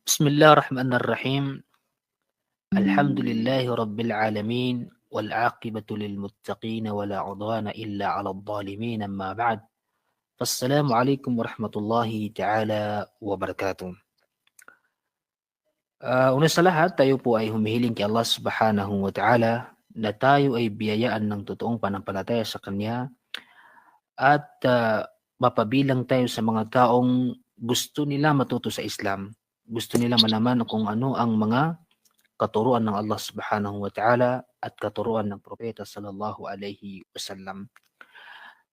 Bismillahirrahmanirrahim. Alhamdulillahi rabbil alamin wal aqibatu lil muttaqin wa la udwana illa 'alal zalimin amma ba'd. Assalamu alaikum warahmatullahi ta'ala wabarakatuh. Una sa lahat, tayo po ay humihiling kay Allah Subhanahu wa Ta'ala na tayo ay biyayaan ng totoong pananampalataya sa Kanya at mapabilang tayo sa mga taong gusto nila matuto sa Islam. Gusto nila malaman kung ano ang mga katuruan ng Allah Subhanahu wa Ta'ala at katuruan ng Propeta Sallallahu Alaihi Wasallam.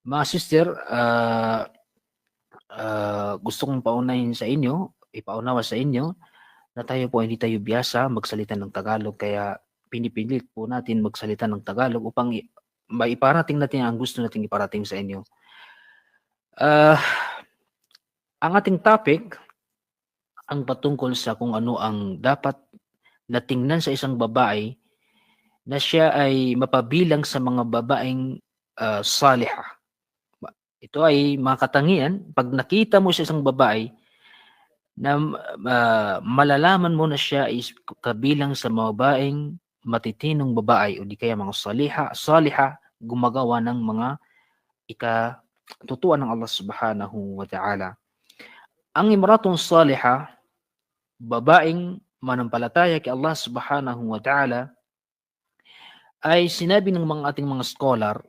Mga sister, gusto kong ipaunawa sa inyo na tayo po hindi tayo biyasa magsalita ng Tagalog, kaya pinipilit po natin magsalita ng Tagalog upang maiparating natin ang gusto nating iparating sa inyo. Ang ating topic ang patungkol sa kung ano ang dapat na tingnan sa isang babae na siya ay mapabilang sa mga babaeng salihah. Ito ay mga katangian. Pag nakita mo sa isang babae na malalaman mo na siya is kabilang sa mga babaeng matitinong babae o di kaya mga salihah, gumagawa ng mga ikatutuan ng Allah Subhanahu wa Ta'ala. Ang imratun salihah, babaeng manampalataya kay Allah Subhanahu wa Ta'ala, ay sinabi ng mga ating mga scholar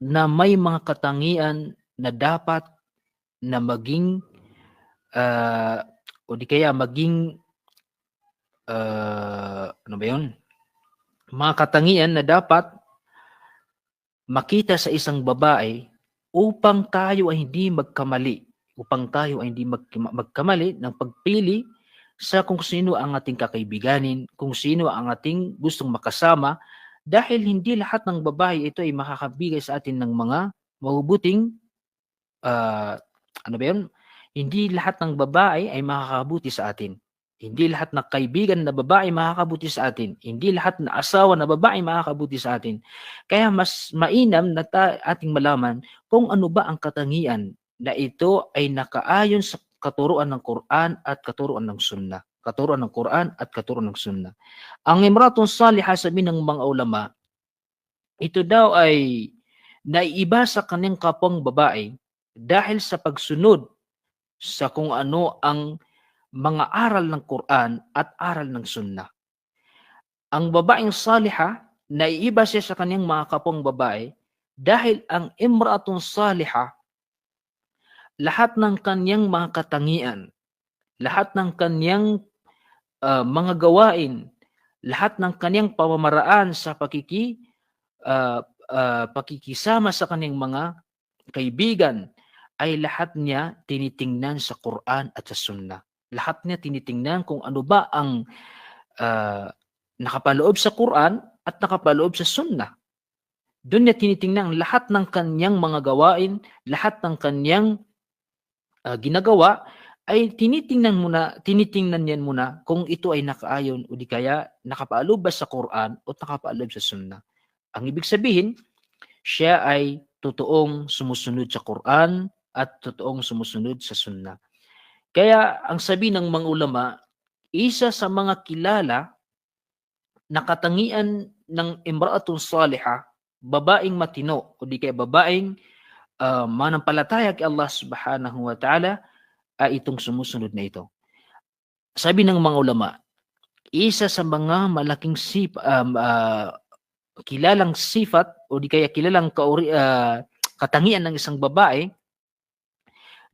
na may mga katangian na dapat na maging o di kaya maging ano ba yun? Mga katangian na dapat makita sa isang babae upang tayo ay hindi magkamali, ng pagpili sa kung sino ang ating kakaibiganin, kung sino ang ating gustong makasama, dahil hindi lahat ng babae ito ay makakabigay sa atin ng mga mabubuting hindi lahat ng babae ay makakabuti sa atin. Hindi lahat ng kaibigan na babae makakabuti sa atin. Hindi lahat na asawa na babae makakabuti sa atin. Kaya mas mainam na ating malaman kung ano ba ang katangian na ito ay nakaayon sa katuruan ng Quran at katuruan ng Sunnah. Katuruan ng Quran at katuruan ng Sunnah. Ang imratun salihah, sabi ng mga ulama, ito daw ay naiiba sa kanyang kapwang babae dahil sa pagsunod sa kung ano ang mga aral ng Quran at aral ng Sunnah. Ang babaeng salihah, naiiba siya sa kanyang mga kapwang babae dahil ang imratun salihah, lahat ng kanyang mga katangian, lahat ng kanyang mga gawain, lahat ng kanyang pamamaraan sa pakikisama sa kanyang mga kaibigan, ay lahat niya tinitingnan sa Quran at sa Sunnah. Lahat niya tinitingnan kung ano ba ang nakapaloob sa Quran at nakapaloob sa Sunnah. Doon niya tinitingnan lahat ng kanyang mga gawain, lahat ng kanyang ginagawa, ay tinitingnan niyan muna kung ito ay nakaayon o di kaya nakapaloob ba sa Quran o nakapaloob sa Sunnah. Ang ibig sabihin, siya ay totoong sumusunod sa Quran at totoong sumusunod sa Sunnah. Kaya ang sabi ng mga ulama, isa sa mga kilala na katangian ng imra'atun salihah, babaeng matino o di kaya babaeng manampalataya kay Allah Subhanahu wa Ta'ala, ay itong sumusunod na ito. Sabi ng mga ulama, isa sa mga malaking kilalang sifat o di kaya kilalang katangian ng isang babae,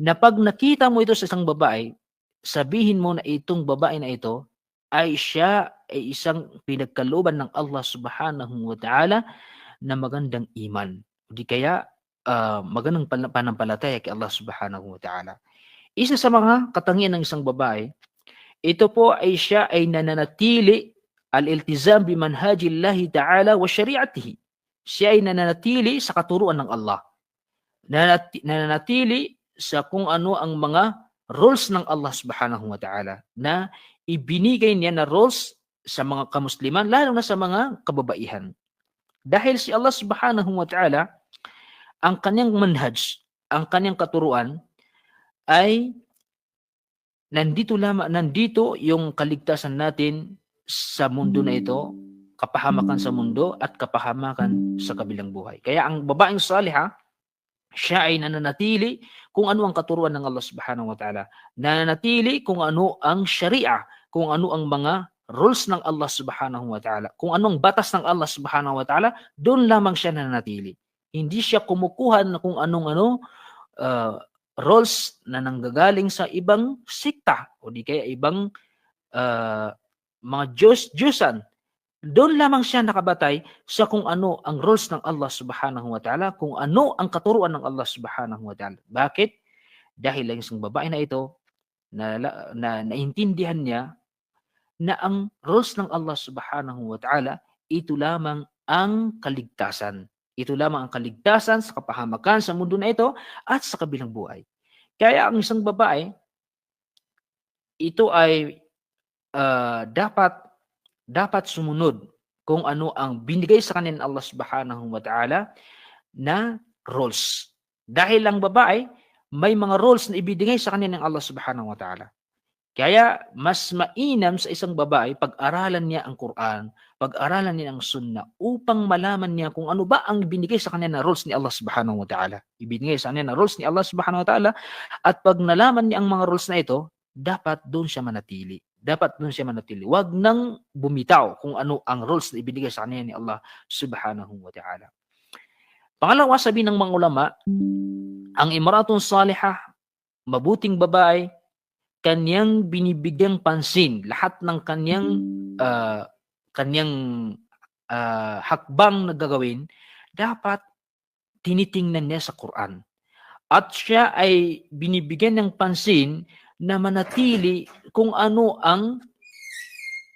na pag nakita mo ito sa isang babae, sabihin mo na itong babae na ito ay siya ay isang pinagkalooban ng Allah Subhanahu wa Ta'ala na magandang iman. Di kaya magandang panampalataya kay Allah Subhanahu wa Ta'ala. Isa sa mga katangian ng isang babae, ito po ay siya ay nananatili al-iltizam bi manhajillahi ta'ala wa syari'atihi. Siya ay nananatili sa katuruan ng Allah. Nananatili sa kung ano ang mga rules ng Allah Subhanahu wa Ta'ala na ibinigay niya na rules sa mga kamusliman, lalo na sa mga kababaihan. Dahil si Allah Subhanahu wa Ta'ala, ang kanyang manhaj, ang kanyang katuruan ay nandito yung kaligtasan natin sa mundo na ito, kapahamakan sa mundo at kapahamakan sa kabilang buhay. Kaya ang babaeng salihah, siya ay nananatili kung ano ang katuruan ng Allah Subhanahu wa Ta'ala. Nananatili kung ano ang sharia, kung ano ang mga rules ng Allah Subhanahu wa Ta'ala, kung anong batas ng Allah Subhanahu wa Ta'ala, doon lamang siya nananatili. Hindi siya kumukuha na kung anong rules na nanggagaling sa ibang sikta o di kaya ibang mga Diyos-Diyosan. Doon lamang siya nakabatay sa kung ano ang rules ng Allah Subhanahu wa Ta'ala, kung ano ang katuruan ng Allah Subhanahu wa Ta'ala. Bakit? Dahil ang isang babae na ito na naintindihan niya na ang rules ng Allah Subhanahu wa Ta'ala, ito lamang ang kaligtasan. Ito lamang ang kaligtasan sa kapahamakan sa mundo na ito at sa kabilang buhay. Kaya ang isang babae, ito ay dapat sumunod kung ano ang binigay sa kanya ng Allah Subhanahu wa Ta'ala na rules. Dahil ang babae, may mga rules na ibinigay sa kanya ng Allah Subhanahu wa Ta'ala. Kaya mas mainam sa isang babae pag-aralan niya ang Quran, pag-aralan niya ang Sunnah upang malaman niya kung ano ba ang binigay sa kanya na rules ni Allah Subhanahu wa Ta'ala. Ibinigay sa kanya na rules ni Allah Subhanahu wa Ta'ala, at pag nalaman niya ang mga rules na ito, dapat doon siya manatili. Dapat doon siya manatili. Huwag nang bumitaw kung ano ang rules na ibinigay sa kanya ni Allah Subhanahu wa Ta'ala. Pangalawa, sabi ng mga ulama, ang imratun salihah, mabuting babae, kanyang binibigyang pansin lahat ng kanyang hakbang na gagawin, dapat tinitingnan niya sa Quran. At siya ay binibigyan ng pansin na manatili kung ano ang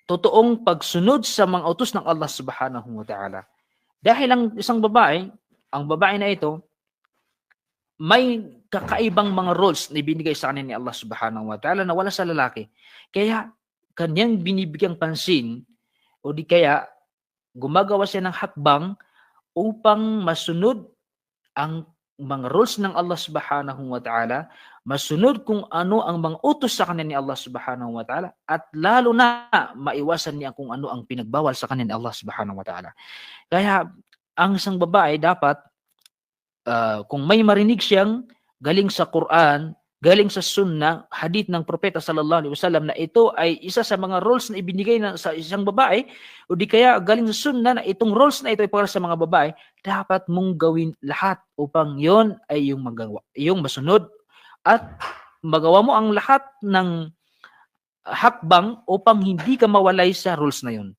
totoong pagsunod sa mga utos ng Allah Subhanahu wa Ta'ala. Dahil ang isang babae, ang babae na ito, may kakaibang mga rules na ibinigay sa kanya ni Allah Subhanahu wa Ta'ala na wala sa lalaki. Kaya kanyang binibigyang pansin o di kaya gumagawa siya ng hakbang upang masunod ang mga rules ng Allah Subhanahu wa Ta'ala, masunod kung ano ang mga utos sa kanya ni Allah Subhanahu wa Ta'ala, at lalo na maiwasan niya kung ano ang pinagbawal sa kanya ni Allah Subhanahu wa Ta'ala. Kaya ang isang babae dapat kung may marinig siyang galing sa Quran, galing sa Sunnah, hadith ng Propeta sallallahu alaihi wasallam na ito ay isa sa mga rules na ibinigay sa isang babae, o di kaya galing sa Sunnah na itong rules na ito ay para sa mga babae, dapat mong gawin lahat upang yon ay yung masunod, at magawa mo ang lahat ng hakbang upang hindi ka mawalay sa rules na yon.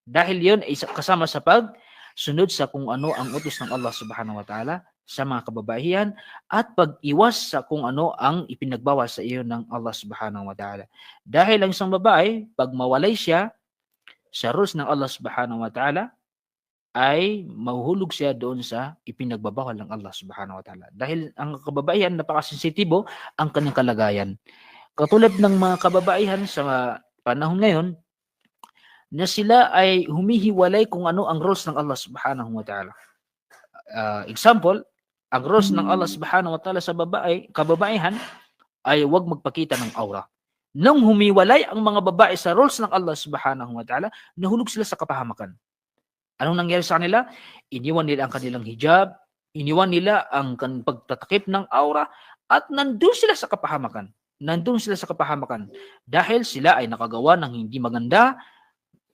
Dahil yon ay kasama sa pagsunod sa kung ano ang utos ng Allah Subhanahu wa Ta'ala sa mga kababaihan, at pag-iwas sa kung ano ang ipinagbawal sa iyo ng Allah Subhanahu wa Ta'ala. Dahil ang isang babae, pag mawalay siya sa rules ng Allah Subhanahu wa Ta'ala, ay mahuhulog siya doon sa ipinagbabawal ng Allah Subhanahu wa Ta'ala. Dahil ang kababaihan, napakasensitibo ang kanyang kalagayan. Katulad ng mga kababaihan sa panahon ngayon, na sila ay humihiwalay kung ano ang rules ng Allah Subhanahu wa Ta'ala. Example, ang rules ng Allah Subhanahu wa Ta'ala sa kababaihan ay huwag magpakita ng aura. Nung humiwalay ang mga babae sa rules ng Allah Subhanahu wa Ta'ala, nahulog sila sa kapahamakan. Anong nangyari sa kanila? Iniwan nila ang kanilang hijab, iniwan nila ang pagtatakip ng aura, at nandun sila sa kapahamakan. Nandun sila sa kapahamakan dahil sila ay nakagawa ng hindi maganda,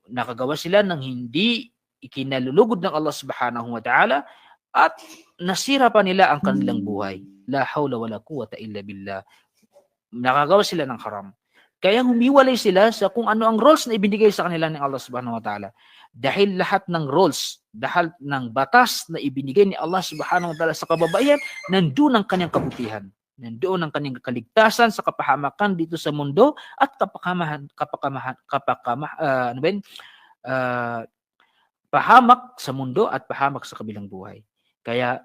nakagawa sila ng hindi ikinalulugod ng Allah Subhanahu wa Ta'ala, at nasira pa nila ang kanilang buhay. La hawla wala quwwata illa billah. Nakagawa sila ng haram. Kaya humiwalay sila sa kung ano ang rules na ibinigay sa kanila ng Allah Subhanahu wa Ta'ala. Dahil lahat ng rules, dahil ng batas na ibinigay ni Allah Subhanahu wa Ta'ala sa kababaihan, nandoon ang kanyang kabutihan. Nandoon ang kanyang kaligtasan sa kapahamakan dito sa mundo, at pahamak sa mundo at pahamak sa kabilang buhay. Kaya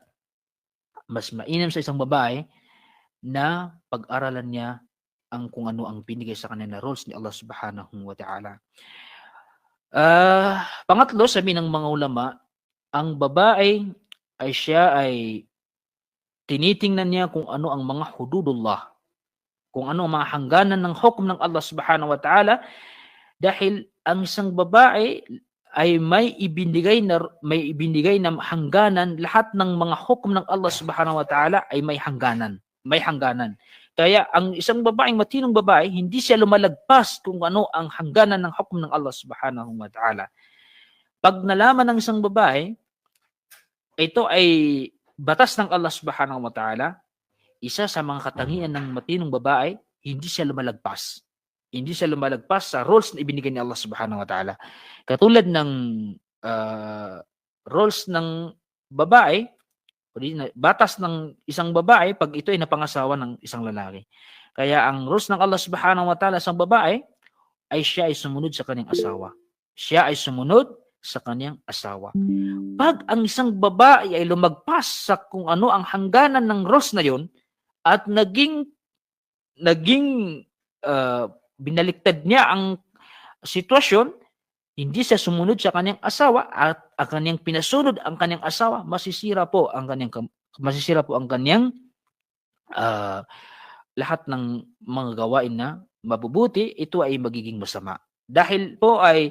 mas mainam sa isang babae na pag-aralan niya ang kung ano ang binigay sa kanya na rules ni Allah Subhanahu wa Ta'ala. Pangatlo, sabi ng mga ulama, ang babae ay siya ay tinitingnan niya kung ano ang mga hududullah, kung ano ang mga hangganan ng hukom ng Allah subhanahu wa ta'ala, dahil ang isang babae ay may ibinigay na hangganan. Lahat ng mga hukom ng Allah subhanahu wa ta'ala ay may hangganan. May hangganan. Kaya ang isang babaeng matinong babae, hindi siya lumalagpas kung ano ang hangganan ng hukom ng Allah subhanahu wa ta'ala. Pag nalaman ng isang babae, ito ay batas ng Allah subhanahu wa ta'ala, isa sa mga katangian ng matinong babae, hindi siya lumalagpas. Hindi siya lumalagpas sa rules na ibinigay ni Allah subhanahu wa ta'ala. Katulad ng rules ng babae, batas ng isang babae pag ito ay napangasawa ng isang lalaki. Kaya ang rules ng Allah subhanahu wa ta'ala sa babae ay siya ay sumunod sa kanyang asawa. Siya ay sumunod sa kanyang asawa. Pag ang isang babae ay lumagpas sa kung ano ang hangganan ng rules na yon at naging binaliktad niya ang sitwasyon, hindi siya sumunod sa kanyang asawa at ang kanyang pinasunod ang kanyang asawa, masisira po ang kanyang lahat ng mga gawain na mabubuti, ito ay magiging masama. Dahil po ay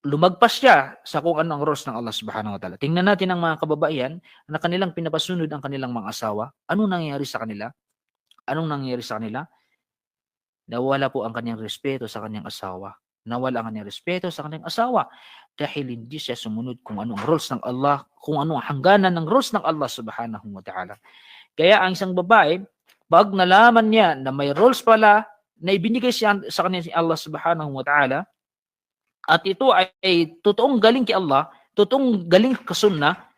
lumagpas siya sa kung ano ang rules ng Allah subhanahu wa ta'ala. Tingnan natin ang mga kababaihan na kanilang pinapasunod ang kanilang mga asawa. Anong nangyayari sa kanila? Anong nangyayari sa kanila? Nawala po ang kanyang respeto sa kanyang asawa. Nawala ang kanyang respeto sa kanyang asawa dahil hindi siya sumunod kung anong rules ng Allah, kung anong hangganan ng rules ng Allah subhanahu wa ta'ala. Kaya ang isang babae, pag nalaman niya na may rules pala na ibinigay siya sa kanya si Allah subhanahu wa ta'ala, at ito ay totoong galing kay Allah, totoong galing kasunna,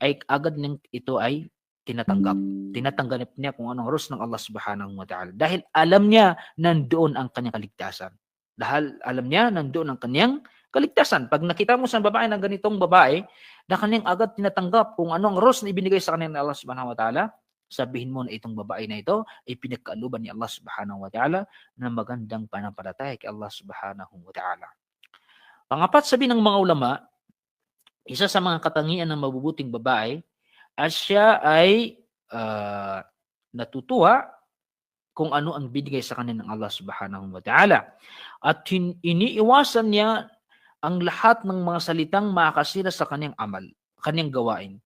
ay agad niyang ito ay tinatanggap. Tinatanggap niya kung anong rules ng Allah subhanahu wa ta'ala. Dahil alam niya nandoon ang kanyang kaligtasan. Dahil alam niya nandoon ang kanyang kaligtasan. Pag nakita mo sa babae ng ganitong babae, na kanyang agad tinatanggap kung anong rules na ibinigay sa kanya ng Allah subhanahu wa ta'ala, sabihin mo na itong babae na ito ay pinagkaaluban ni Allah subhanahu wa ta'ala na magandang panampalataya kay Allah subhanahu wa ta'ala. Pangapat, sabi ng mga ulama, isa sa mga katangian ng mabubuting babae at siya ay natutuwa kung ano ang binigay sa kanya ng Allah subhanahu wa ta'ala. At iniiwasan niya ang lahat ng mga salitang makakasira sa kanyang amal, kanyang gawain.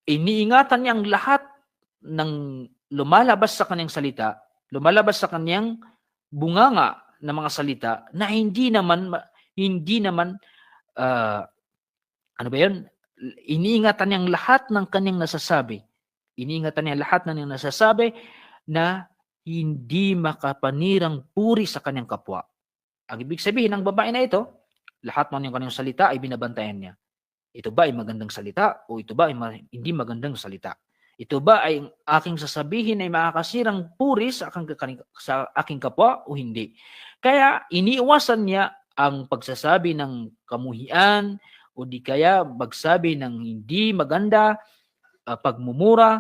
Iniingatan niya ang lahat ng lumalabas sa kanyang salita, lumalabas sa kanyang bunganga ng mga salita na hindi naman ano ba yun? Iniingatan niya ang lahat ng kanyang nasasabi. Iniingatan niya lahat ng kanyang nasasabi na hindi makapanirang puri sa kanyang kapwa. Ang ibig sabihin ng babae na ito, lahat ng kanyang salita ay binabantayan niya. Ito ba ay magandang salita o ito ba ay hindi magandang salita? Ito ba ay aking sasabihin ay makakasirang puri sa aking kapwa o hindi? Kaya iniiwasan niya ang pagsasabi ng kamuhian o di kaya magsabi ng hindi maganda, pagmumura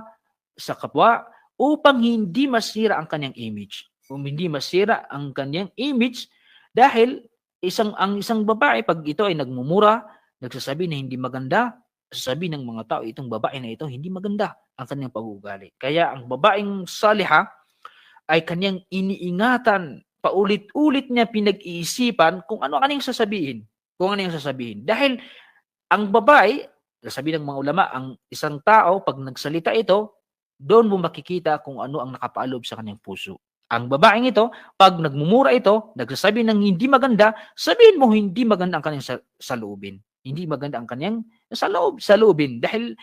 sa kapwa upang hindi masira ang kanyang image. Kung hindi masira ang kanyang image dahil ang isang babae pag ito ay nagmumura, nagsasabi na hindi maganda, sasabi ng mga tao itong babae na ito hindi maganda ang kanyang pag-uugali. Kaya ang babaeng saliha ay kanyang iniingatan, paulit-ulit niya pinag-iisipan kung ano kanyang sasabihin. Kung ano yung sasabihin. Dahil ang babae, sabi ng mga ulama, ang isang tao pag nagsalita ito, doon mo makikita kung ano ang nakapaaloob sa kanyang puso. Ang babaeng ito, pag nagmumura ito, nagsasabi ng hindi maganda, sabihin mo hindi maganda ang kanyang saloobin. Hindi maganda ang kanyang saloobin. Dahil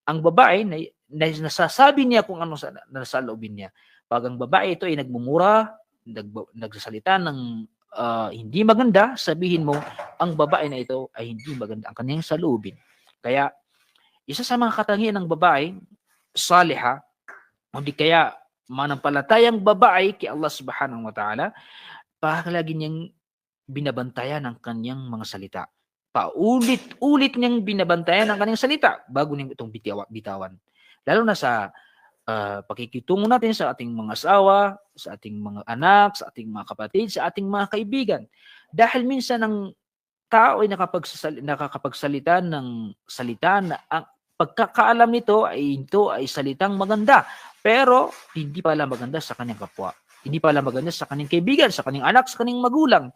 ang babae, nasasabi niya kung ano nasa loobin niya. Pag ang babae ito ay nagmumura, nagsasalita ng hindi maganda, sabihin mo, ang babae na ito ay hindi maganda ang kanyang saloobin. Kaya, isa sa mga katangian ng babae, saliha, o di kaya manampalatayang babae kay Allah subhanahu wa ta'ala, palagi niyang binabantayan ang kanyang mga salita. Paulit-ulit niyang binabantayan ang kanyang salita bago niyang itong bitawan. Lalo na sa pakikitungo natin sa ating mga asawa, sa ating mga anak, sa ating mga kapatid, sa ating mga kaibigan. Dahil minsan ang tao ay nakakapagsalita ng salita na pagkakaalam nito ay ito ay salitang maganda, pero hindi pala maganda sa kanyang kapwa. Hindi pala maganda sa kanyang kaibigan, sa kanyang anak, sa kanyang magulang.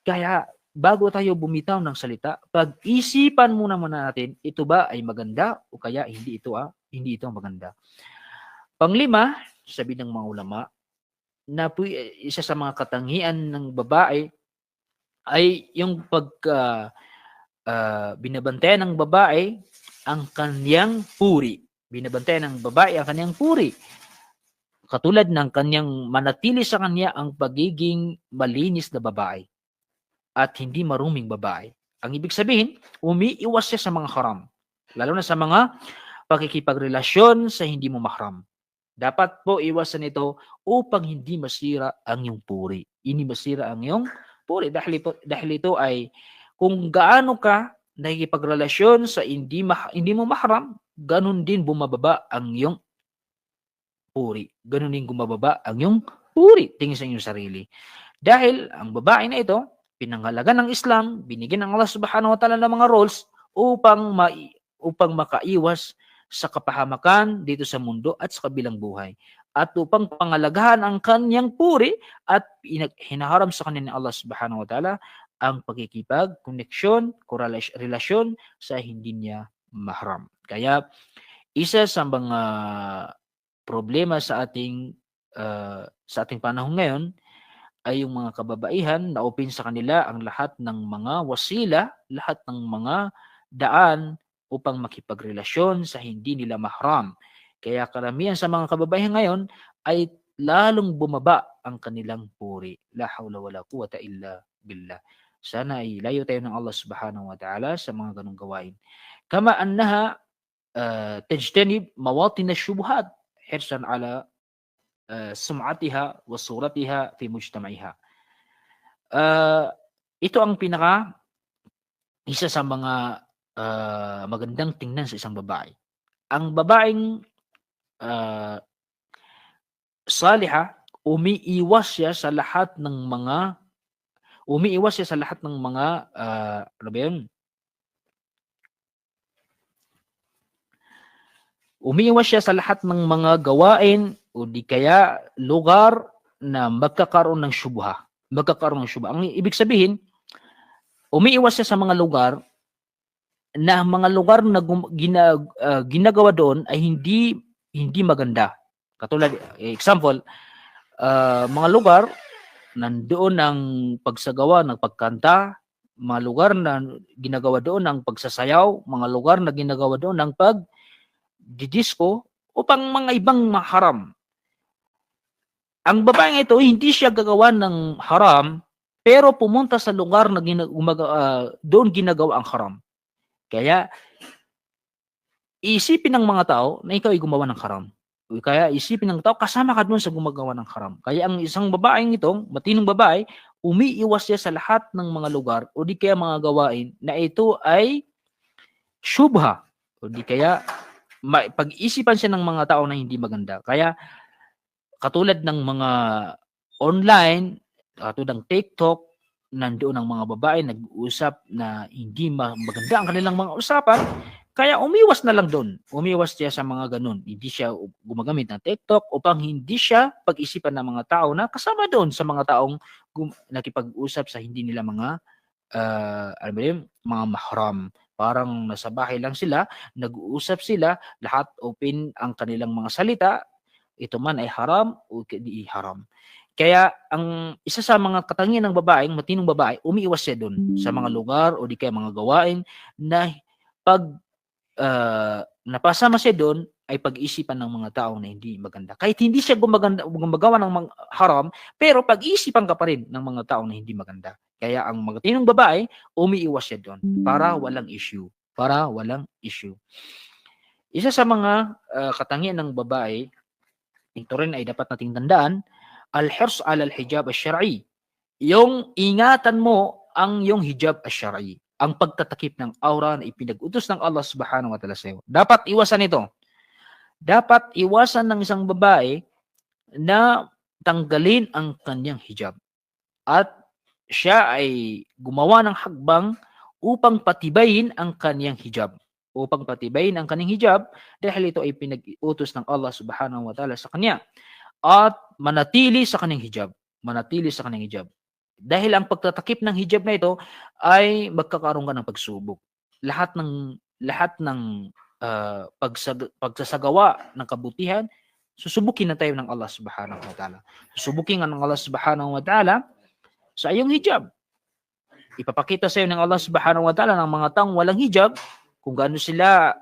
Kaya bago tayo bumitaw ng salita, pag-isipan muna natin, ito ba ay maganda o kaya hindi ito maganda. Panglima, sabi ng mga ulama, na isa sa mga katangian ng babae ay yung binabantayan ng babae ang kanyang puri. Binabantayan ng babae ang kanyang puri. Katulad ng kanyang manatili sa kanya ang pagiging malinis na babae at hindi maruming babae. Ang ibig sabihin, umiiwas siya sa mga haram. Lalo na sa mga pakikipagrelasyon sa hindi mo mahram. Dapat po iwasan ito upang hindi masira ang iyong puri. Hindi masira ang iyong puri. Dahil ito ay kung gaano ka nakikipagrelasyon sa hindi mo mahram, ganun din bumababa ang iyong puri. Ganun din bumababa ang iyong puri tingin sa iyong sarili. Dahil ang babae na ito, pinangalagan ng Islam, binigyan ng Allah Subhanahu wa Ta'ala ng mga roles upang makaiwas sa kapahamakan dito sa mundo at sa kabilang buhay. At upang pangalagahan ang kanyang puri at hinaharam sa kanya ni Allah Subhanahu wa Ta'ala ang pagkikipag-koneksyon, relasyon sa hindi niya mahram. Kaya isa sa mga problema sa ating panahon ngayon ay yung mga kababaihan na open sa kanila ang lahat ng mga wasila, lahat ng mga daan upang makipagrelasyon sa hindi nila mahram. Kaya karamihan sa mga kababaihan ngayon ay lalong bumaba ang kanilang puri. La hawla wala quwwata illa billah. Sana ay layo tayo ng Allah Subhanahu wa Ta'ala sa mga ganung gawain. Kama annaha tajtanib mawatin ash-shubuhat hirsan ala sum'atiha wa suratiha fi mujtama'iha. Ito ang isa sa mga magandang tingnan sa isang babae. Ang babaeng saliha, umiiwas siya sa lahat ng mga ano ba yun? Umiiwas siya sa lahat ng mga gawain o di kaya lugar na magkakaroon ng syubha. Ang ibig sabihin, umiiwas siya sa mga lugar na ginagawa doon ay hindi maganda. Katulad, example, mga lugar nandoon ang pagsagawa ng pagkanta, mga lugar na ginagawa doon ang pagsasayaw, mga lugar na ginagawa doon ang pagdidisco upang mga ibang haram. Ang babaeng ito, hindi siya gagawa ng haram, pero pumunta sa lugar na doon ginagawa ang haram. Kaya, isipin ng mga tao na ikaw ay gumawa ng haram. Kaya isipin ng tao, kasama ka doon sa gumagawa ng haram. Kaya ang isang babaeng ito, matinong babae, umiiwas siya sa lahat ng mga lugar o di kaya mga gawain na ito ay syubha. O di kaya pag-isipan siya ng mga tao na hindi maganda. Kaya katulad ng mga online, katulad ng TikTok, nandoon ang mga babae nag-uusap na hindi maganda ang kanilang mga usapan, kaya umiwas na lang doon. Umiwas siya sa mga ganun. Hindi siya gumagamit ng TikTok upang hindi siya pag-isipan ng mga tao na kasama doon sa mga taong nakipag-usap sa hindi nila mga mga mahram. Parang nasa bahay lang sila, nag-uusap sila, lahat open ang kanilang mga salita, ito man ay haram o hindi haram. Kaya ang isa sa mga katangian ng babaeng, matinong babae, umiiwas siya doon sa mga lugar o di kaya mga gawain na pag napasama siya doon ay pag-isipan ng mga tao na hindi maganda. Kahit hindi siya gumagawa ng mga haram, pero pag-isipan ka pa rin ng mga tao na hindi maganda. Kaya ang matinong babae, umiiwas siya doon para walang issue. Isa sa mga katangian ng babae, ito rin ay dapat nating tandaan, al-hirs ala al-hijab al-syar'i. Yung ingatan mo ang yung hijab al-syar'i. Ang pagtatakip ng aura na ipinag-utos ng Allah Subhanahu wa Ta'ala sa iyo. Dapat iwasan ito. Dapat iwasan ng isang babae na tanggalin ang kanyang hijab. At siya ay gumawa ng hakbang upang patibayin ang kanyang hijab. upang patibayin ang kanyang hijab dahil ito ay pinag-utos ng Allah subhanahu wa ta'ala sa kanya. At manatili sa kanyang hijab. Manatili sa kanyang hijab. Dahil ang pagtatakip ng hijab na ito ay magkakaroon ka ng pagsubok. Lahat ng pagsasagawa ng kabutihan, susubukin na tayo ng Allah subhanahu wa ta'ala. Susubukin ng Allah subhanahu wa ta'ala sa iyong hijab. Ipapakita sa iyo ng Allah subhanahu wa ta'ala ng mga taong walang hijab kung gaano sila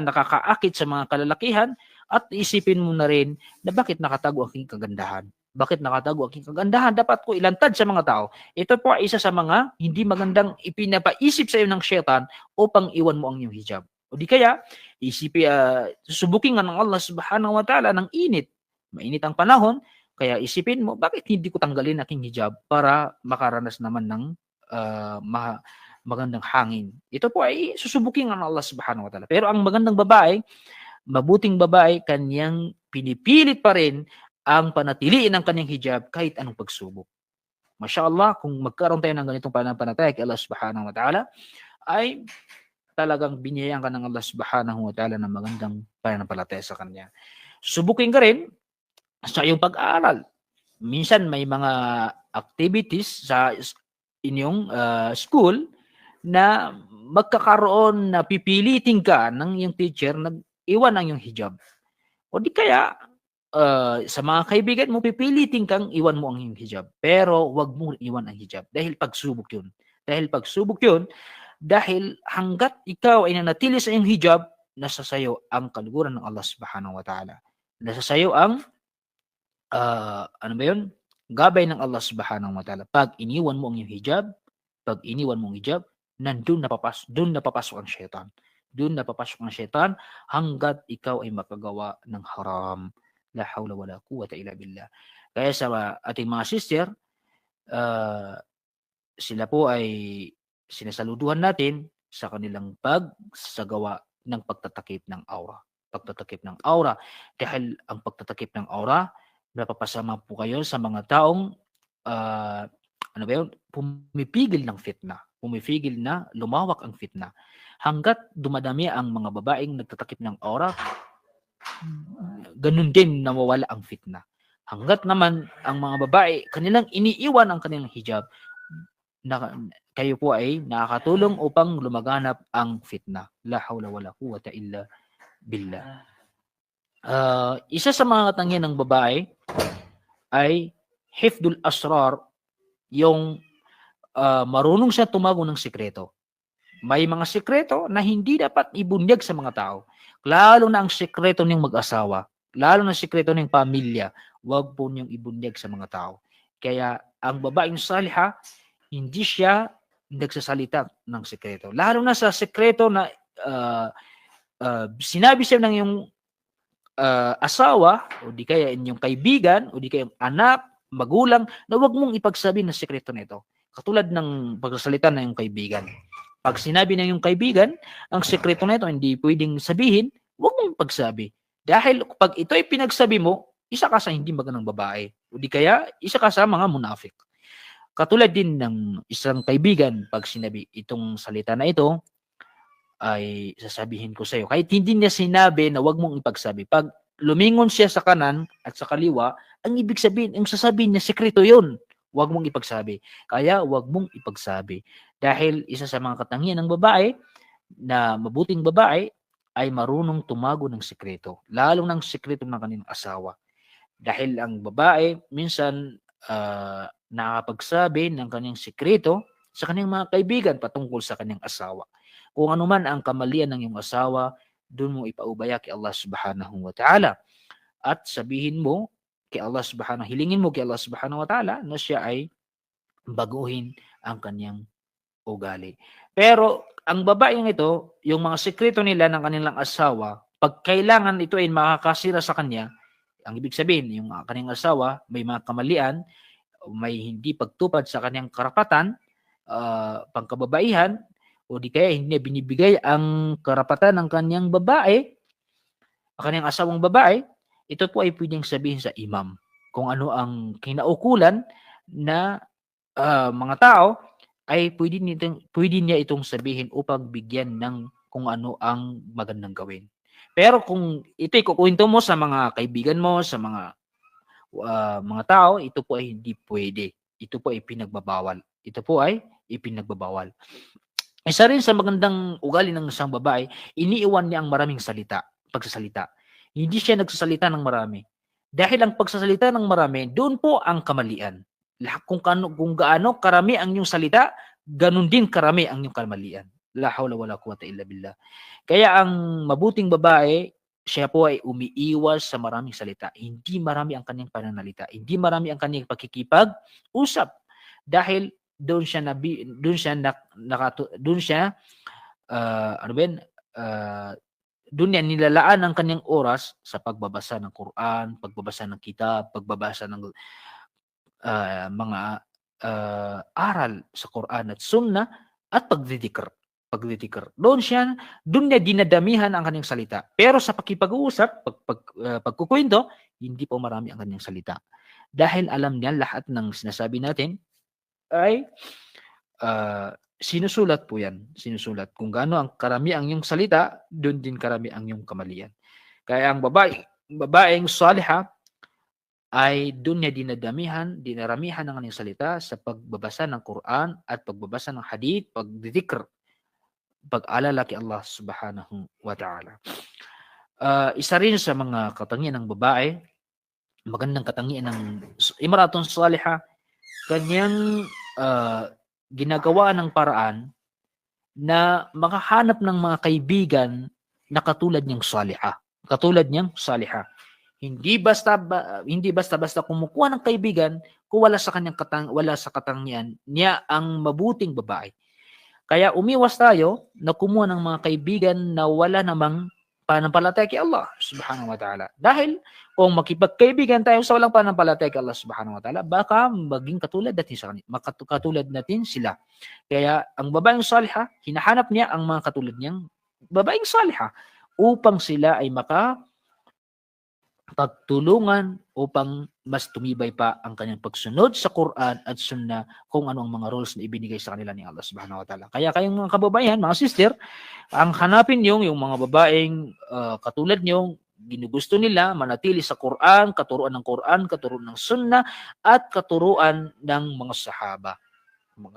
nakakaakit sa mga kalalakihan, at isipin mo na rin na bakit nakatago aking kagandahan. Bakit nakatago aking kagandahan? Dapat ko ilantad sa mga tao. Ito po ay isa sa mga hindi magandang ipinapaisip sa iyo ng syaitan upang iwan mo ang iyong hijab. O di kaya, susubukin nga ng Allah subhanahu wa ta'ala ng init. Mainit ang panahon, kaya isipin mo, bakit hindi ko tanggalin aking hijab para makaranas naman ng magandang hangin. Ito po ay susubukin ng Allah subhanahu wa ta'ala. Pero ang magandang babae, mabuting babae, kanyang pinipilit pa rin ang panatiliin ng kanyang hijab kahit anong pagsubok. Mashallah, kung magkaroon tayo ng ganitong pananampalataya kay Allah subhanahu wa ta'ala, ay talagang biniyayaan ka ng Allah subhanahu wa ta'ala ng magandang pananampalataya sa kanya. Susubukin ka rin sa iyong pag-aaral. Minsan may mga activities sa inyong school na magkakaroon na pipilitin ka ng iyong teacher na iwan ang iyong hijab. O di kaya, sa mga kaibigan mo, pipilitin kang iwan mo ang iyong hijab. Pero wag mo iwan ang hijab dahil pagsubok yun. Dahil hanggat ikaw ay nanatili sa iyong hijab, nasa sayo ang kaliguran ng Allah subhanahu wa ta'ala. Nasa sayo ang gabay ng Allah subhanahu wa ta'ala. Pag iniwan mo ang iyong hijab, doon napapasok ang syaitan. Doon napapasok ang syaitan hanggat ikaw ay makagawa ng haram. La hawla wala quwwata illa billah. Kaya sa ating mga sister, sila po ay sinasaluduhan natin sa kanilang pagsagawa ng pagtatakip ng aura. Dahil ang pagtatakip ng aura, napapasama po kayo sa mga taong pumipigil ng fitna. Pumipigil na lumawak ang fitna. Hanggat dumadami ang mga babaeng nagtatakip ng aura, ganun din nawawala ang fitna. Hanggat naman ang mga babae, kanilang iniiwan ang kanilang hijab, kayo po ay nakakatulong upang lumaganap ang fitna. La hawla wala quwwata illa billah. Isa sa mga katangian ng babae ay hifdul asrar, yung marunong siya tumago ng sikreto. May mga sikreto na hindi dapat ibunyag sa mga tao. Lalo na ang sikreto ng mag-asawa, lalo na sikreto ng pamilya, wag po niyong ibunyag sa mga tao. Kaya ang babaeng saliha, hindi siya nagsasalita ng sikreto. Lalo na sa sikreto na sinabi siya ng iyong asawa, o di kaya inyong kaibigan, o di kaya anak, magulang, na wag mong ipagsabi ng sikreto nito. Katulad ng pagsasalita ng iyong kaibigan. Pag sinabi ng iyong kaibigan, ang sikreto nito hindi pwedeng sabihin, wag mong pagsabi. Dahil pag ito ay pinagsabi mo, isa ka sa hindi magandang babae. O di kaya, isa ka sa mga munafik. Katulad din ng isang kaibigan, pag sinabi itong salita na ito, ay sasabihin ko sa iyo. Kahit hindi niya sinabi na wag mong ipagsabi. Pag lumingon siya sa kanan at sa kaliwa, ang ibig sabihin, ang sasabihin niya, sekreto yun. Wag mong ipagsabi. Kaya wag mong ipagsabi. Dahil isa sa mga katangian ng babae, na mabuting babae, ay marunong tumago ng sekreto. Lalo ng sekreto ng kanilang asawa. Dahil ang babae, minsan, nakakapagsabi ng kanyang sekreto sa kanyang mga kaibigan patungkol sa kanyang asawa. Kung ano man ang kamalian ng iyong asawa, doon mo ipaubaya kay Allah subhanahu wa ta'ala. At sabihin mo kay Allah hilingin mo kay Allah subhanahu wa ta'ala na siya ay baguhin ang kanyang ugali. Pero ang babaeng ito, yung mga sekreto nila ng kanilang asawa, pag kailangan ito ay makakasira sa kanya, ang ibig sabihin, yung kanyang asawa may mga kamalian, may hindi pagtupad sa kanyang karapatan, pangkababaihan, o di kaya hindi binibigay ang karapatan ng kanyang babae, ang kanyang asawang babae, ito po ay pwedeng sabihin sa imam kung ano ang kinaukulan na mga tao, ay pwede niya itong sabihin upang bigyan ng kung ano ang magandang gawin. Pero kung ito ikukwento mo sa mga kaibigan mo, sa mga tao, ito po ay hindi pwede. Ito po ay pinagbabawal. Ito po ay ipinagbabawal. Isa rin sa magandang ugali ng isang babae, iniiwan niya ang maraming pagsasalita. Hindi siya nagsasalita ng marami. Dahil ang pagsasalita ng marami, doon po ang kamalian. Kung gaano karami ang iyong salita, ganun din karami ang iyong kamalian. La hawla wala quwwata illa billah. Kaya ang mabuting babae, siya po ay umiiwas sa maraming salita. Hindi marami ang kanyang pananalita. Hindi marami ang kanyang pakikipag-usap. Dahil doon siya ano ba yun, doon niya nilalaan ang kanyang oras sa pagbabasa ng Quran, pagbabasa ng kitab, pagbabasa ng mga aral sa Quran at Sunnah at pagdidikr. Doon niya dinadamihan ang kanyang salita. Pero sa pakipag-uusap, pagkukwento, hindi po marami ang kanyang salita. Dahil alam niya lahat ng sinasabi natin ay sinusulat po yan. Sinusulat. Kung gaano ang karami ang iyong salita, doon din karami ang iyong kamalian. Kaya ang babaeng saliha ay doon niya dinaramihan ng kanyang salita sa pagbabasa ng Quran at pagbabasa ng hadith, pagdidikr, pag-alala kay Allah subhanahu wa ta'ala. Isa rin sa mga katangian ng babae, magandang katangian ng imratun saliha, kanyang ginagawa ng paraan na makahanap ng mga kaibigan na katulad niyang saliha. Hindi basta kumukuha ng kaibigan kung wala sa katangian niya ang mabuting babae. Kaya umiwas tayo na kumuha ng mga kaibigan na wala namang pananampalataya kay Allah subhanahu wa ta'ala. Dahil kung makipagkaibigan tayo sa walang pananampalataya kay Allah subhanahu wa ta'ala, baka maging katulad natin sila. Kaya ang babaeng saliha, hinahanap niya ang mga katulad niyang babaeng saliha upang sila ay pagtulungan upang mas tumibay pa ang kanyang pagsunod sa Quran at Sunnah kung ano ang mga rules na ibinigay sa kanila ni Allah subhanahu wa ta'ala. Kaya kayong mga kababaihan, mga sister, ang hanapin niyo yung mga babaeng katulad niyo, ginugusto nila manatili sa Quran, katuruan ng Sunnah, at katuruan ng mga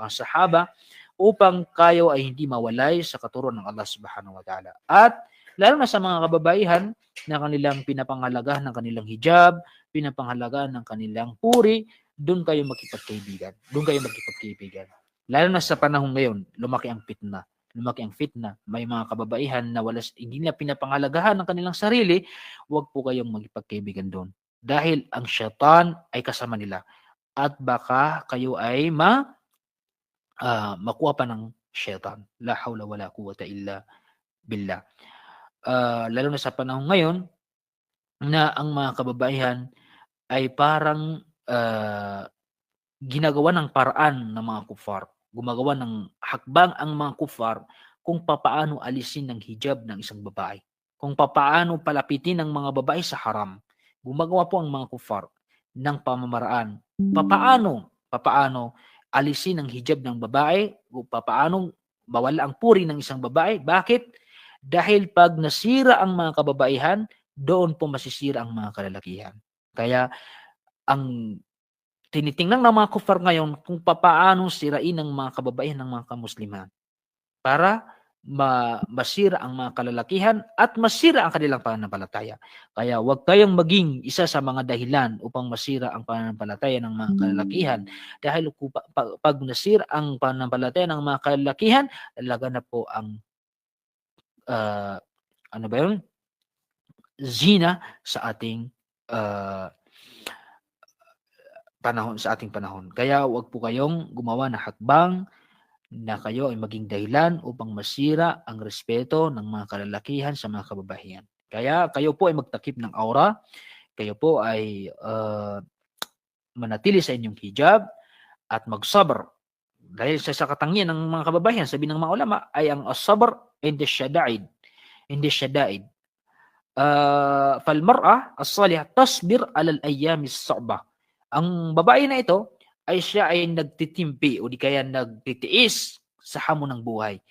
sahaba upang kayo ay hindi mawalay sa katuruan ng Allah subhanahu wa ta'ala. At lalo na sa mga kababaihan na kanilang pinapangalagahan ng kanilang hijab, pinapangalagahan ng kanilang puri, doon kayo makipagkaibigan. Lalo na sa panahon ngayon, lumaki ang fitna. May mga kababaihan na hindi na pinapangalagahan ng kanilang sarili, huwag po kayong magipagkaibigan doon. Dahil ang syaitan ay kasama nila. At baka kayo ay makuha pa ng syaitan. La hawla wala quwwata illa billah. Lalo na sa panahon ngayon na ang mga kababaihan ay parang ginagawa ng paraan ng mga kufar. Gumagawa ng hakbang ang mga kufar kung papaano alisin ng hijab ng isang babae. Kung papaano palapitin ng mga babae sa haram. Gumagawa po ang mga kufar ng pamamaraan. Papaano alisin ang hijab ng babae, papaano bawala ang puri ng isang babae. Bakit? Dahil pag nasira ang mga kababaihan, doon po masisira ang mga kalalakihan. Kaya ang tinitingnan ng mga kufar ngayon kung papaano sirain ang mga kababaihan ng mga kamusliman para masira ang mga kalalakihan at masira ang kanilang pananampalataya. Kaya huwag kayong maging isa sa mga dahilan upang masira ang pananampalataya ng mga kalalakihan. Dahil pag nasira ang pananampalataya ng mga kalalakihan, talaga na po ang zina sa ating panahon. Kaya huwag po kayong gumawa ng hakbang na kayo ay maging dahilan upang masira ang respeto ng mga kalalakihan sa mga kababaihan. Kaya kayo po ay magtakip ng aura, kayo po ay manatili sa inyong hijab at magsabr. Dahil sa katangian ng mga kababaihan, sabi ng mga ulama, ay ang as-sabr inda shada'id. Falmar'a as-salihah tasbir alal ayyami as-sa'ba. Ang babae na ito ay siya ay nagtitimpi o di kaya nagtitiis sa hamon ng buhay,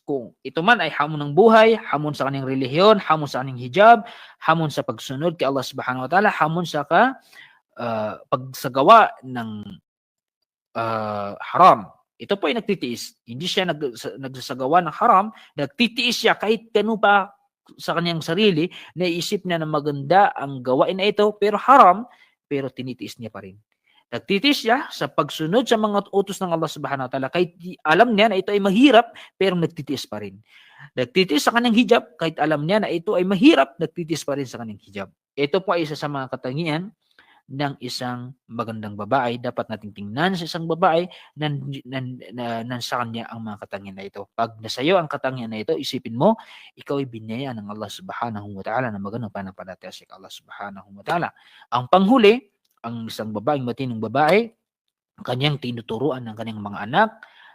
Kung ito man ay hamon ng buhay, hamon sa kanyang relihiyon, hamon sa kanyang hijab, hamon sa pagsunod kay Allah subhanahu wa ta'ala, hamon sa pagsagawa ng haram. Ito po ay nagtitiis. Hindi siya nagsasagawa ng haram, nagtitiis siya kahit kanu pa sa kanyang sarili, naisip niya na maganda ang gawain na ito, pero haram, pero tinitiis niya pa rin. Nagtitiis siya sa pagsunod sa mga utos ng Allah subhanahu wa ta'ala, kahit alam niya na ito ay mahirap, pero nagtitiis pa rin. Nagtitiis sa kanyang hijab, kahit alam niya na ito ay mahirap, nagtitiis pa rin sa kanyang hijab. Ito po ay isa sa mga katangian ng isang magandang babae. Dapat nating tingnan sa isang babae na sa kanya ang mga katangian na ito. Pag nasayo ang katangian na ito, isipin mo, ikaw ay binayaan ng Allah subhanahu wa ta'ala na magandang pananampalataya sa Allah subhanahu wa ta'ala. Ang panghuli, ang isang babaeng matinong babae, kanyang tinuturuan ng kanyang mga anak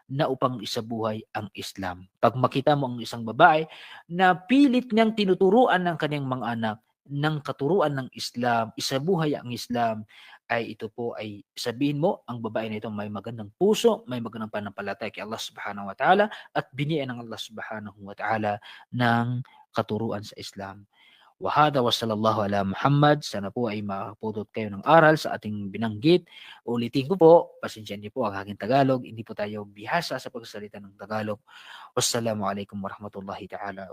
na upang isabuhay ang Islam. Pag makita mo ang isang babae na pilit niyang tinuturuan ng kanyang mga anak ng katuruan ng Islam, isabuhay ang Islam, ay ito po ay sabihin mo, ang babae na ito may magandang puso, may magandang pananampalataya kay Allah subhanahu wa ta'ala at binigyan ng Allah subhanahu wa ta'ala ng katuruan sa Islam. Wahada wa sallallahu ala Muhammad. Sana po ay makapudot kayo ng aral sa ating binanggit. Ulitin ko po, pasensya niyo po ang aking Tagalog. Hindi po tayo bihasa sa pagsalita ng Tagalog. Wassalamualaikum warahmatullahi ta'ala